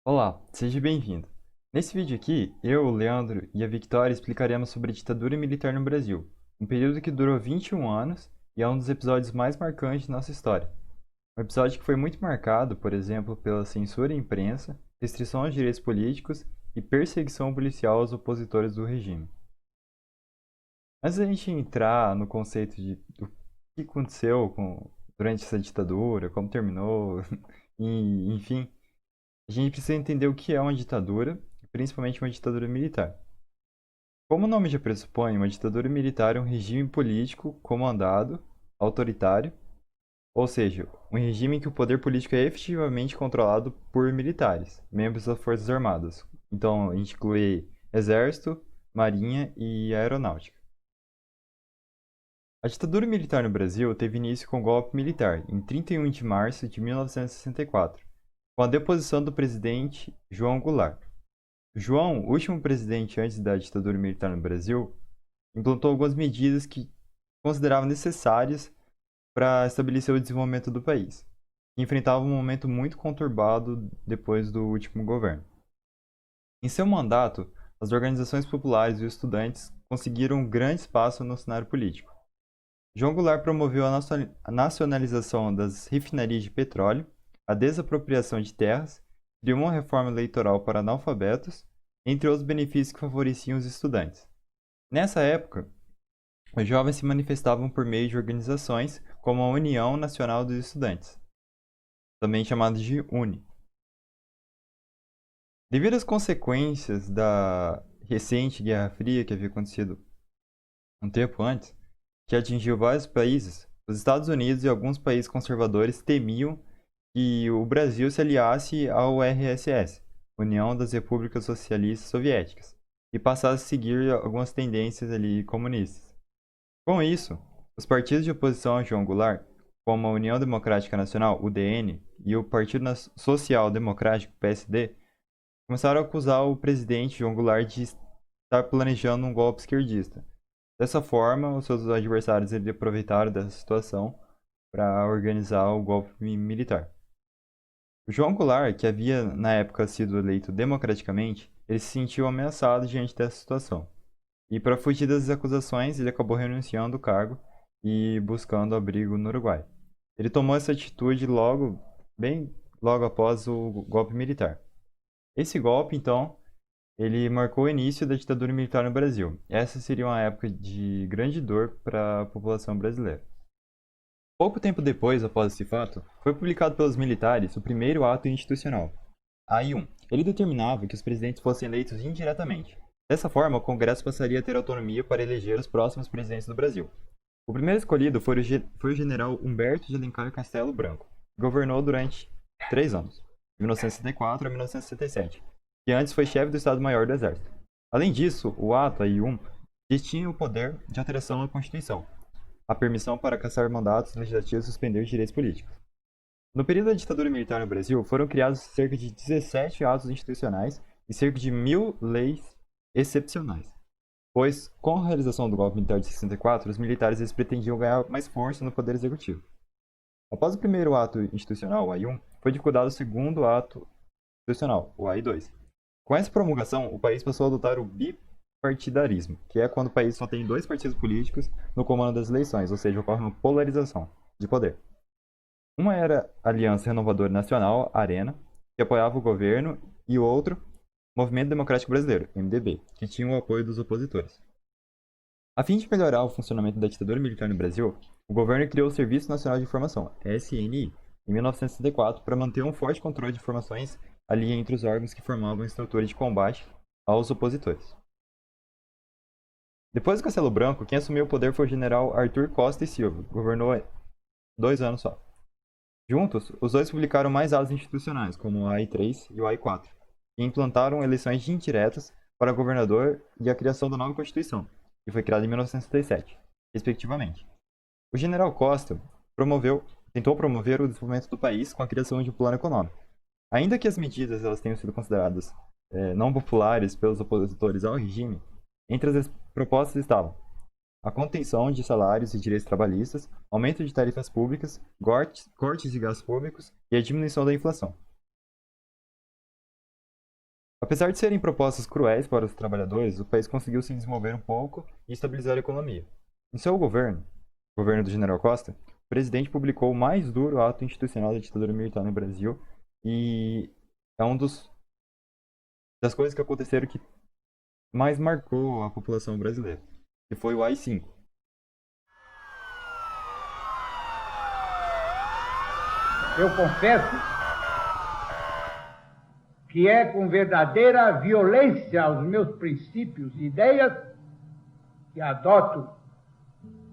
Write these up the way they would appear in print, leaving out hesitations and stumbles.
Olá, seja bem-vindo. Nesse vídeo aqui, eu, o Leandro e a Victoria explicaremos sobre a ditadura militar no Brasil, um período que durou 21 anos e é um dos episódios mais marcantes de nossa história. Um episódio que foi muito marcado, por exemplo, pela censura à imprensa, restrição aos direitos políticos e perseguição policial aos opositores do regime. Antes da gente entrar no conceito do que aconteceu durante essa ditadura, como terminou, e, enfim, a gente precisa entender o que é uma ditadura, principalmente uma ditadura militar. Como o nome já pressupõe, uma ditadura militar é um regime político comandado, autoritário, ou seja, um regime em que o poder político é efetivamente controlado por militares, membros das Forças Armadas. Então, a gente inclui Exército, Marinha e Aeronáutica. A ditadura militar no Brasil teve início com o golpe militar, em 31 de março de 1964, com a deposição do presidente João Goulart. João, o último presidente antes da ditadura militar no Brasil, implantou algumas medidas que considerava necessárias para estabelecer o desenvolvimento do país, que enfrentava um momento muito conturbado depois do último governo. Em seu mandato, as organizações populares e os estudantes conseguiram um grande espaço no cenário político. João Goulart promoveu a nacionalização das refinarias de petróleo, a desapropriação de terras, criou uma reforma eleitoral para analfabetos, entre outros benefícios que favoreciam os estudantes. Nessa época, os jovens se manifestavam por meio de organizações como a União Nacional dos Estudantes, também chamada de UNE. Devido às consequências da recente Guerra Fria que havia acontecido um tempo antes, que atingiu vários países, os Estados Unidos e alguns países conservadores temiam que o Brasil se aliasse ao RSS, União das Repúblicas Socialistas Soviéticas, e passasse a seguir algumas tendências ali comunistas. Com isso, os partidos de oposição a João Goulart, como a União Democrática Nacional, UDN, e o Partido Social Democrático, PSD, começaram a acusar o presidente João Goulart de estar planejando um golpe esquerdista. Dessa forma, os seus adversários aproveitaram dessa situação para organizar o golpe militar. O João Goulart, que havia na época sido eleito democraticamente, ele se sentiu ameaçado diante dessa situação. E para fugir das acusações, ele acabou renunciando ao cargo e buscando abrigo no Uruguai. Ele tomou essa atitude bem logo após o golpe militar. Esse golpe, então, ele marcou o início da ditadura militar no Brasil. Essa seria uma época de grande dor para a população brasileira. Pouco tempo depois, após esse fato, foi publicado pelos militares o primeiro ato institucional, AI-1. Ele determinava que os presidentes fossem eleitos indiretamente. Dessa forma, o Congresso passaria a ter autonomia para eleger os próximos presidentes do Brasil. O primeiro escolhido foi o general Humberto de Alencar Castelo Branco, que governou durante 3 anos, de 1964 a 1967, que antes foi chefe do Estado-Maior do Exército. Além disso, o ato AI-1 detinha o poder de alteração à Constituição, a permissão para cassar mandatos legislativos e suspender direitos políticos. No período da ditadura militar no Brasil, foram criados cerca de 17 atos institucionais e cerca de 1.000 leis excepcionais. Pois, com a realização do golpe militar de 64, os militares eles pretendiam ganhar mais força no poder executivo. Após o primeiro ato institucional, o AI-1, foi divulgado o segundo ato institucional, o AI-2. Com essa promulgação, o país passou a adotar o bipartidarismo, que é quando o país só tem 2 partidos políticos no comando das eleições, ou seja, ocorre uma polarização de poder. Uma era a Aliança Renovadora Nacional, ARENA, que apoiava o governo, e o outro, Movimento Democrático Brasileiro, MDB, que tinha o apoio dos opositores. A fim de melhorar o funcionamento da ditadura militar no Brasil, o governo criou o Serviço Nacional de Informação, SNI, em 1964, para manter um forte controle de informações ali entre os órgãos que formavam a estrutura de combate aos opositores. Depois do Castelo Branco, quem assumiu o poder foi o general Arthur Costa e Silva, que governou 2 anos só. Juntos, os dois publicaram mais atos institucionais, como o AI-3 e o AI-4, e implantaram eleições indiretas para governador e a criação da nova Constituição, que foi criada em 1967, respectivamente. O general Costa tentou promover o desenvolvimento do país com a criação de um plano econômico. Ainda que as medidas elas tenham sido consideradas não populares pelos opositores ao regime, entre as propostas estavam a contenção de salários e direitos trabalhistas, aumento de tarifas públicas, cortes de gastos públicos e a diminuição da inflação. Apesar de serem propostas cruéis para os trabalhadores, o país conseguiu se desenvolver um pouco e estabilizar a economia. Em seu governo do General Costa, o presidente publicou o mais duro ato institucional da ditadura militar no Brasil e é das coisas que aconteceram que mais marcou a população brasileira, que foi o AI-5. Eu confesso que é com verdadeira violência aos meus princípios e ideias que adoto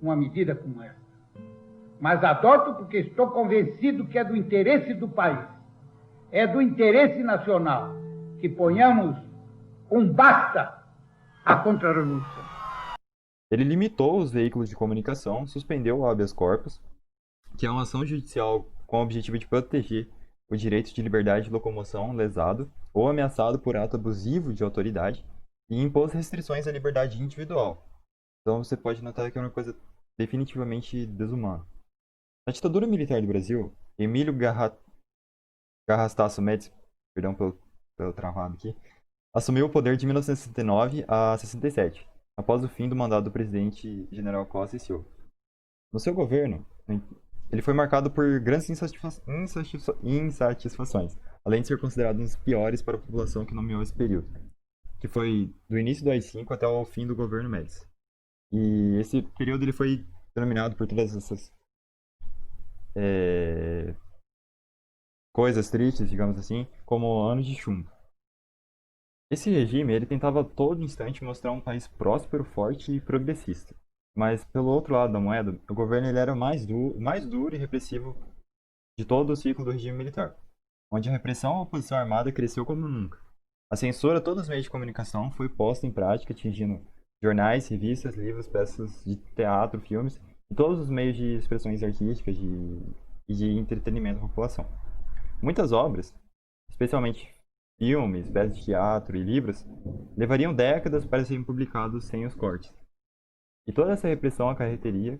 uma medida como essa. Mas adoto porque estou convencido que é do interesse do país, é do interesse nacional que ponhamos um basta à contra-revolução. Ele limitou os veículos de comunicação, suspendeu o habeas corpus, que é uma ação judicial com o objetivo de proteger o direito de liberdade de locomoção lesado ou ameaçado por ato abusivo de autoridade, e impôs restrições à liberdade individual. Então você pode notar que é uma coisa definitivamente desumana. Na ditadura militar do Brasil, Emílio Garrastazu Médici, perdão pelo travado aqui, assumiu o poder de 1969 a 67, após o fim do mandato do presidente General Costa e Silva. No seu governo, ele foi marcado por grandes insatisfações, além de ser considerado um dos piores para a população que nomeou esse período, que foi do início do AI-5 até o fim do governo Médici. E esse período ele foi denominado por todas essas coisas tristes, digamos assim, como anos de chumbo. Esse regime ele tentava a todo instante mostrar um país próspero, forte e progressista. Mas, pelo outro lado da moeda, o governo ele era mais duro e repressivo de todo o ciclo do regime militar, onde a repressão à oposição armada cresceu como nunca. A censura a todos os meios de comunicação foi posta em prática, atingindo jornais, revistas, livros, peças de teatro, filmes e todos os meios de expressões artísticas e de entretenimento da população. Muitas obras, especialmente filmes, peças de teatro e livros, levariam décadas para serem publicados sem os cortes. E toda essa repressão acarretaria,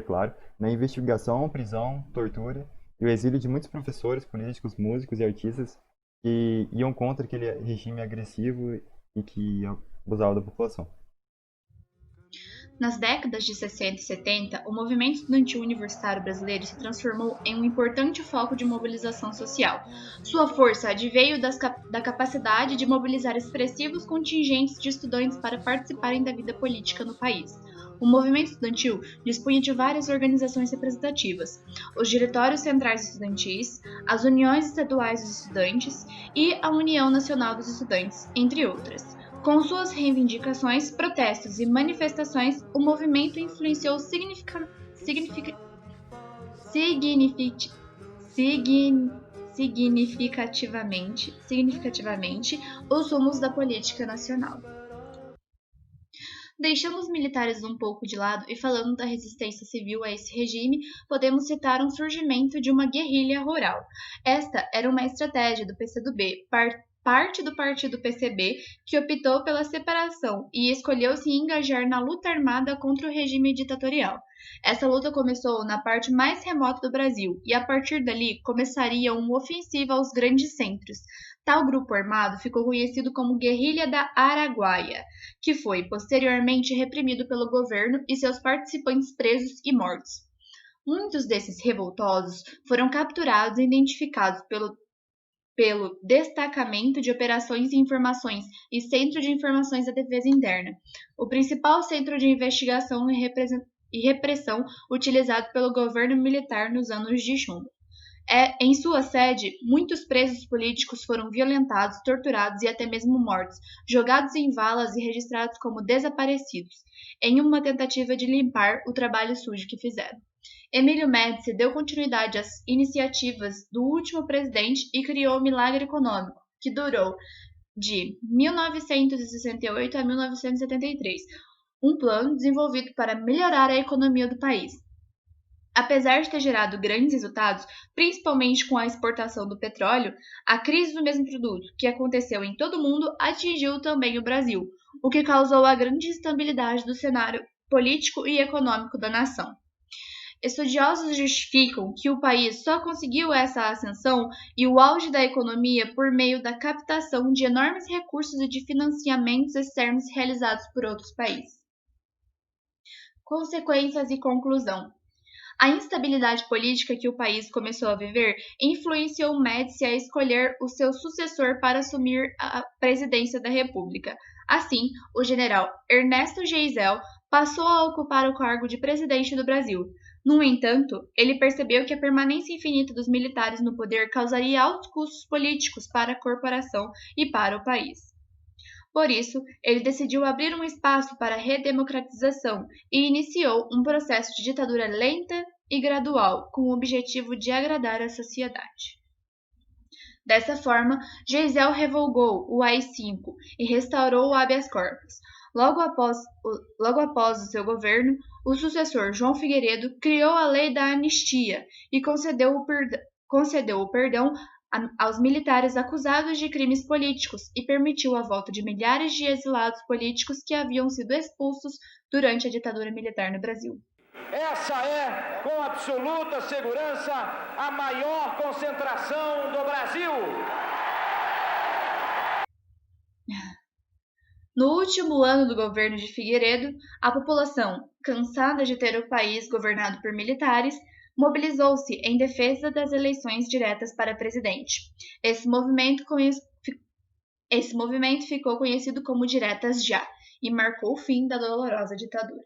claro, na investigação, prisão, tortura e o exílio de muitos professores, políticos, músicos e artistas que iam contra aquele regime agressivo e que abusava da população. Nas décadas de 60 e 70, o movimento estudantil universitário brasileiro se transformou em um importante foco de mobilização social. Sua força adveio da capacidade de mobilizar expressivos contingentes de estudantes para participarem da vida política no país. O movimento estudantil dispunha de várias organizações representativas: os diretórios centrais estudantis, as uniões estaduais dos estudantes e a União Nacional dos Estudantes, entre outras. Com suas reivindicações, protestos e manifestações, o movimento influenciou significativamente os rumos da política nacional. Deixando os militares um pouco de lado e falando da resistência civil a esse regime, podemos citar um surgimento de uma guerrilha rural. Esta era uma estratégia do PCdoB, parte do partido PCB, que optou pela separação e escolheu se engajar na luta armada contra o regime ditatorial. Essa luta começou na parte mais remota do Brasil e, a partir dali, começaria uma ofensiva aos grandes centros. Tal grupo armado ficou conhecido como Guerrilha da Araguaia, que foi posteriormente reprimido pelo governo e seus participantes presos e mortos. Muitos desses revoltosos foram capturados e identificados pelo Destacamento de Operações e Informações e Centro de Informações da Defesa Interna, o principal centro de investigação e repressão utilizado pelo governo militar nos anos de chumbo. Em sua sede, muitos presos políticos foram violentados, torturados e até mesmo mortos, jogados em valas e registrados como desaparecidos, em uma tentativa de limpar o trabalho sujo que fizeram. Emílio Médici deu continuidade às iniciativas do último presidente e criou o Milagre Econômico, que durou de 1968 a 1973, um plano desenvolvido para melhorar a economia do país. Apesar de ter gerado grandes resultados, principalmente com a exportação do petróleo, a crise do mesmo produto, que aconteceu em todo o mundo, atingiu também o Brasil, o que causou a grande instabilidade do cenário político e econômico da nação. Estudiosos justificam que o país só conseguiu essa ascensão e o auge da economia por meio da captação de enormes recursos e de financiamentos externos realizados por outros países. Consequências e conclusão. A instabilidade política que o país começou a viver influenciou Médici a escolher o seu sucessor para assumir a presidência da República. Assim, o general Ernesto Geisel passou a ocupar o cargo de presidente do Brasil. No entanto, ele percebeu que a permanência infinita dos militares no poder causaria altos custos políticos para a corporação e para o país. Por isso, ele decidiu abrir um espaço para a redemocratização e iniciou um processo de ditadura lenta e gradual, com o objetivo de agradar a sociedade. Dessa forma, Geisel revogou o AI-5 e restaurou o habeas corpus. Logo após o seu governo, o sucessor João Figueiredo criou a Lei da Anistia e concedeu o perdão aos militares acusados de crimes políticos e permitiu a volta de milhares de exilados políticos que haviam sido expulsos durante a ditadura militar no Brasil. Essa é, com absoluta segurança, a maior concentração do Brasil. No último ano do governo de Figueiredo, a população, cansada de ter o país governado por militares, mobilizou-se em defesa das eleições diretas para presidente. Esse movimento ficou conhecido como Diretas Já e marcou o fim da dolorosa ditadura.